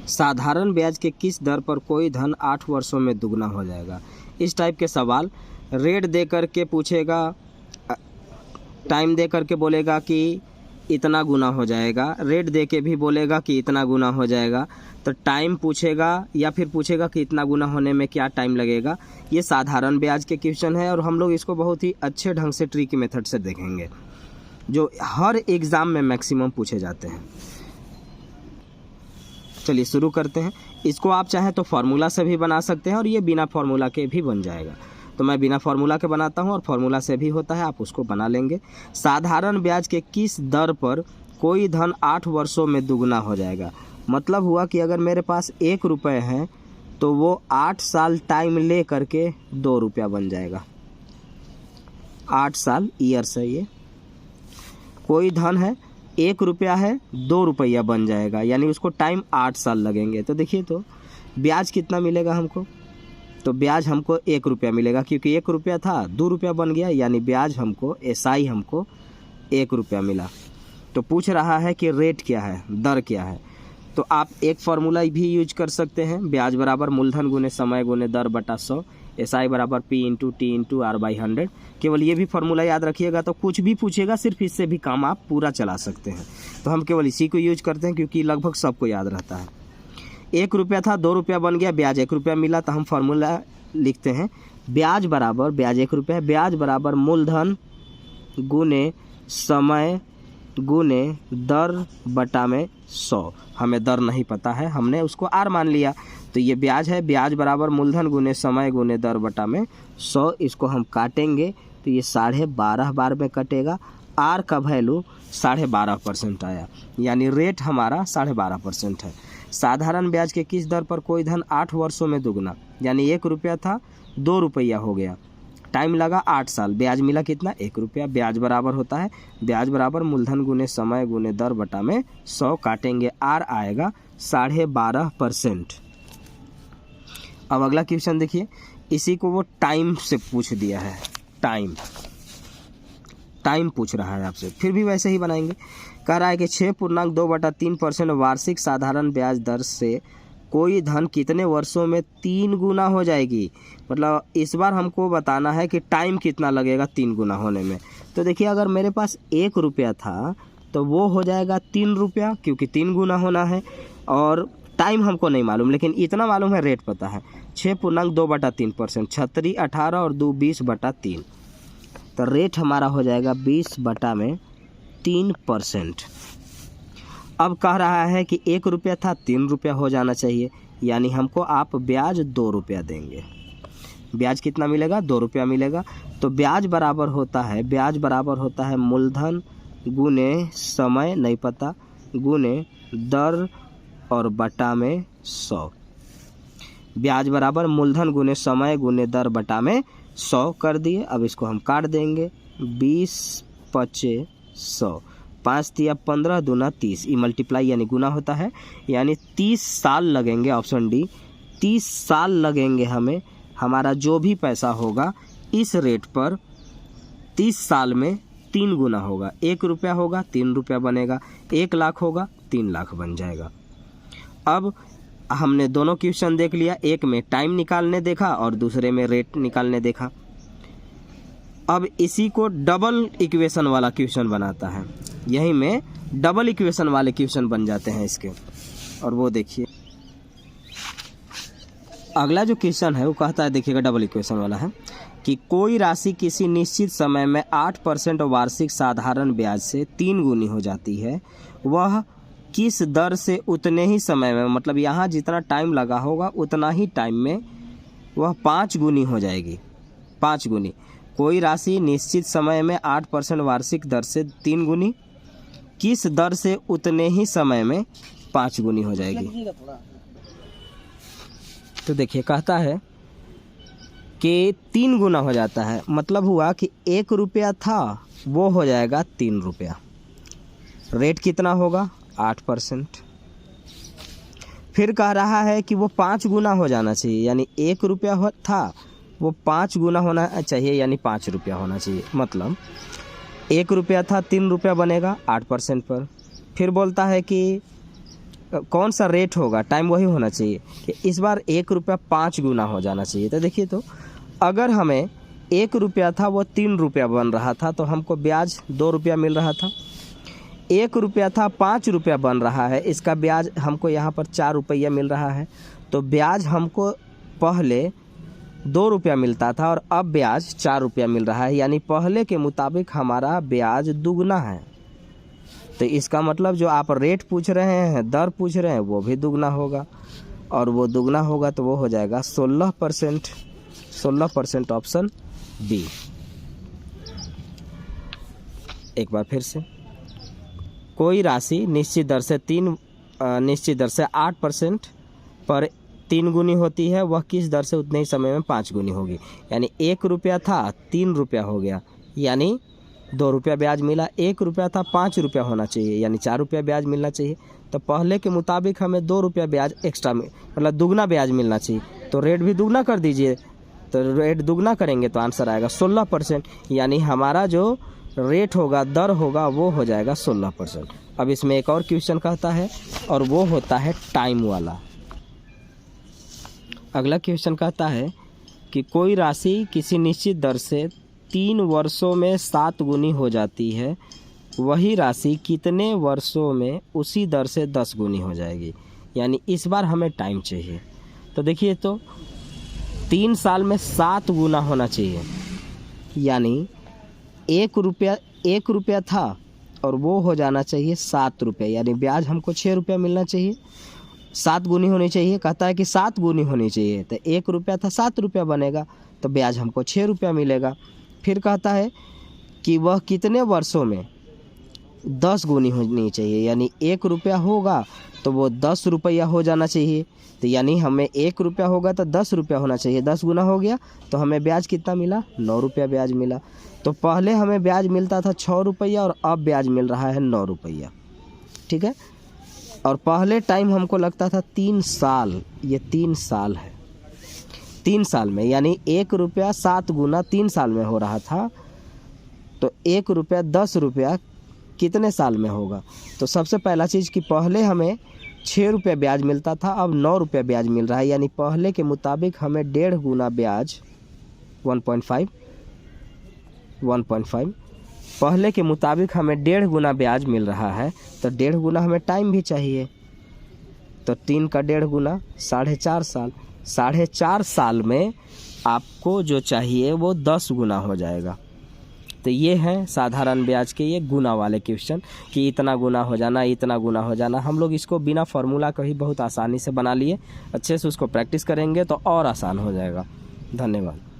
साधारण ब्याज के किस दर पर कोई धन 8 वर्षों में दुगना हो जाएगा। इस टाइप के सवाल रेट दे करके पूछेगा, टाइम दे करके बोलेगा कि इतना गुना हो जाएगा, रेट दे के भी बोलेगा कि इतना गुना हो जाएगा। तो टाइम पूछेगा या फिर पूछेगा कि इतना गुना होने में क्या टाइम लगेगा। ये साधारण ब्याज के क्वेश्चन है और हम लोग इसको बहुत ही अच्छे ढंग से ट्रिकी मेथड से देखेंगे, जो हर एग्ज़ाम में मैक्सिमम पूछे जाते हैं। चलिए शुरू करते हैं। इसको आप चाहें तो फार्मूला से भी बना सकते हैं और ये बिना फार्मूला के भी बन जाएगा। तो मैं बिना फार्मूला के बनाता हूँ और फार्मूला से भी होता है, आप उसको बना लेंगे। साधारण ब्याज के किस दर पर कोई धन 8 वर्षों में दुगना हो जाएगा। मतलब हुआ कि अगर मेरे पास 1 रुपये है तो वो 8 साल टाइम ले करके 2 रुपया बन जाएगा। 8 साल ईयर्स है ये। कोई धन है 1 रुपया है 2 रुपया बन जाएगा, यानी उसको टाइम 8 साल लगेंगे। तो देखिए तो ब्याज कितना मिलेगा हमको, तो ब्याज हमको 1 रुपया मिलेगा, क्योंकि 1 रुपया था 2 रुपया बन गया, यानी ब्याज हमको एसआई हमको 1 रुपया मिला। तो पूछ रहा है कि रेट क्या है, दर क्या है। तो आप एक फार्मूला भी यूज कर सकते हैं, ब्याज बराबर मूलधन गुने समय गुने दर बटा 100, एसआई बराबर P into T into R by 100। केवल ये भी फार्मूला याद रखिएगा, तो कुछ भी पूछेगा सिर्फ इससे भी काम आप पूरा चला सकते हैं। तो हम केवल इसी को यूज करते हैं क्योंकि लगभग सबको याद रहता है। 1 रुपया था 2 रुपया बन गया, ब्याज 1 रुपया मिला, तो हम फार्मूला लिखते हैं ब्याज बराबर, ब्याज 1 रुपया है, ब्याज बराबर मूलधन गुने समय गुने दर बटा में 100। हमें दर नहीं पता है, हमने उसको आर मान लिया, तो ये ब्याज है। ब्याज बराबर मूलधन गुने समय गुने दर बटा में 100। इसको हम काटेंगे तो ये 12.5 बार में कटेगा। आर का वैल्यू 12.5% आया, यानी रेट हमारा 12.5% है। साधारण ब्याज के किस दर पर कोई धन 8 वर्षों में दुगना, यानी 1 रुपया था 2 रुपया हो गया, टाइम लगा 8 साल, ब्याज मिला कितना 1 रुपया। ब्याज बराबर होता है ब्याज बराबर मूलधन गुने समय गुने दर बटा में 100, काटेंगे आर आएगा 12.5%। अब अगला क्वेश्चन देखिए, इसी को वो टाइम से पूछ दिया है, टाइम पूछ रहा है आपसे, फिर भी वैसे ही बनाएंगे। कह रहा है कि 6.2/3% वार्षिक साधारण ब्याज दर से कोई धन कितने वर्षों में 3 गुना हो जाएगी। मतलब इस बार हमको बताना है कि टाइम कितना लगेगा 3 गुना होने में। तो देखिए अगर मेरे पास 1 रुपया था तो वो हो जाएगा 3 रुपया, क्योंकि 3 गुना होना है, और टाइम हमको नहीं मालूम, लेकिन इतना मालूम है, रेट पता है। 6.2/3%, 36 18 और 2 20/3, तो रेट हमारा हो जाएगा 20/3%। अब कह रहा है कि 1 रुपया था 3 रुपया हो जाना चाहिए, यानी हमको आप ब्याज 2 रुपया देंगे। ब्याज कितना मिलेगा 2 रुपया मिलेगा। तो ब्याज बराबर होता है मूलधन गुने समय नहीं पता गुने दर और बटा में 100। ब्याज बराबर मूलधन गुने समय गुने दर बटा में 100 कर दिए। अब इसको हम काट देंगे, 20 25 100, 5 तिया 15 दूना 30, ये मल्टीप्लाई यानी गुना होता है, यानी 30 साल लगेंगे। ऑप्शन डी, 30 साल लगेंगे हमें। हमारा जो भी पैसा होगा इस रेट पर 30 साल में 3 गुना होगा। 1 रुपया होगा 3 रुपया बनेगा, 1 लाख होगा 3 लाख बन जाएगा। अब हमने दोनों क्वेश्चन देख लिया, एक में टाइम निकालने देखा और दूसरे में रेट निकालने देखा। अब इसी को डबल इक्वेशन वाला क्वेश्चन बनाता है, यही में डबल इक्वेशन वाले क्वेश्चन बन जाते हैं इसके। और वो देखिए अगला जो क्वेश्चन है वो कहता है, देखिएगा डबल इक्वेशन वाला है कि कोई राशि किसी निश्चित समय में 8% वार्षिक साधारण ब्याज से 3 गुनी हो जाती है, वह किस दर से उतने ही समय में, मतलब यहाँ जितना टाइम लगा होगा उतना ही टाइम में वह 5 गुनी हो जाएगी। 5 गुनी। कोई राशि निश्चित समय में 8% वार्षिक दर से 3 गुनी, किस दर से उतने ही समय में 5 गुनी हो जाएगी। तो देखिए कहता है कि 3 गुना हो जाता है, मतलब हुआ कि 1 रुपया था वो हो जाएगा 3 रुपया। रेट कितना होगा 8%। फिर कह रहा है कि वो 5 गुना हो जाना चाहिए, यानी 1 रुपया था वो 5 गुना होना चाहिए, यानी 5 रुपया होना चाहिए। मतलब 1 रुपया था 3 रुपया बनेगा 8% पर। फिर बोलता है कि कौन सा रेट होगा, टाइम वही होना चाहिए कि इस बार 1 रुपया 5 गुना हो जाना चाहिए। तो देखिए, तो अगर हमें 1 रुपया था वो 3 रुपया बन रहा था तो हमको ब्याज 2 रुपया मिल रहा था। 1 रुपया था 5 रुपया बन रहा है, इसका ब्याज हमको यहाँ पर 4 रुपया मिल रहा है। तो ब्याज हमको पहले 2 रुपया मिलता था और अब ब्याज 4 रुपया मिल रहा है, यानी पहले के मुताबिक हमारा ब्याज दुगना है। तो इसका मतलब जो आप रेट पूछ रहे हैं, दर पूछ रहे हैं, वो भी दुगना होगा, और वो दुगना होगा तो वो हो जाएगा 16%। 16% ऑप्शन बी। एक बार फिर से, कोई राशि निश्चित दर से 8% पर 3 गुनी होती है, वह किस दर से उतने ही समय में 5 गुनी होगी। यानी 1 रुपया था 3 रुपया हो गया, यानी 2 रुपया ब्याज मिला। 1 रुपया था 5 रुपया होना चाहिए, यानी 4 रुपया ब्याज मिलना चाहिए। तो पहले के मुताबिक हमें 2 रुपया ब्याज एक्स्ट्रा मतलब दुगना ब्याज मिलना चाहिए, तो रेट भी दुगना कर दीजिए। तो रेट दुगना करेंगे तो आंसर आएगा 16%, यानी हमारा जो रेट होगा, दर होगा, वो हो जाएगा 16%। अब इसमें एक और क्वेश्चन कहता है और वो होता है टाइम वाला। अगला क्वेश्चन कहता है कि कोई राशि किसी निश्चित दर से 3 वर्षों में 7 गुनी हो जाती है, वही राशि कितने वर्षों में उसी दर से 10 गुनी हो जाएगी। यानी इस बार हमें टाइम चाहिए। तो देखिए, तो 3 साल में 7 गुना होना चाहिए, यानी 1 रुपया था और वो हो जाना चाहिए 7 रुपये, यानी ब्याज हमको 6 रुपया मिलना चाहिए। 7 गुनी होनी चाहिए, कहता है कि 7 गुनी होनी चाहिए, तो 1 रुपया था 7 रुपया बनेगा, तो ब्याज हमको 6 रुपया मिलेगा। फिर कहता है कि वह कितने वर्षों में 10 गुनी होनी चाहिए, यानी 1 रुपया होगा तो वो 10 रुपया हो जाना चाहिए। तो यानी हमें 1 रुपया होगा तो 10 रुपया होना चाहिए, 10 गुना हो गया तो हमें ब्याज कितना मिला, 9 रुपया ब्याज मिला। तो पहले हमें ब्याज मिलता था 6 रुपया और अब ब्याज मिल रहा है 9 रुपया। ठीक है, और पहले टाइम हमको लगता था 3 साल, ये 3 साल है। 3 साल में, यानी 1 रुपया 7 गुना 3 साल में हो रहा था, तो 1 रुपया 10 रुपया कितने साल में होगा। तो सबसे पहला चीज़ कि पहले हमें 6 रुपया ब्याज मिलता था, अब 9 रुपया ब्याज मिल रहा है, यानी पहले के मुताबिक हमें 1.5 गुना ब्याज 1.5 पहले के मुताबिक हमें 1.5 गुना ब्याज मिल रहा है। तो 1.5 गुना हमें टाइम भी चाहिए, तो 3 का 1.5 गुना 4.5 साल। 4.5 साल में आपको जो चाहिए वो 10 गुना हो जाएगा। तो ये है साधारण ब्याज के ये गुना वाले क्वेश्चन कि इतना गुना हो जाना, इतना गुना हो जाना। हम लोग इसको बिना फार्मूला का ही बहुत आसानी से बना लिए। अच्छे से उसको प्रैक्टिस करेंगे तो और आसान हो जाएगा। धन्यवाद।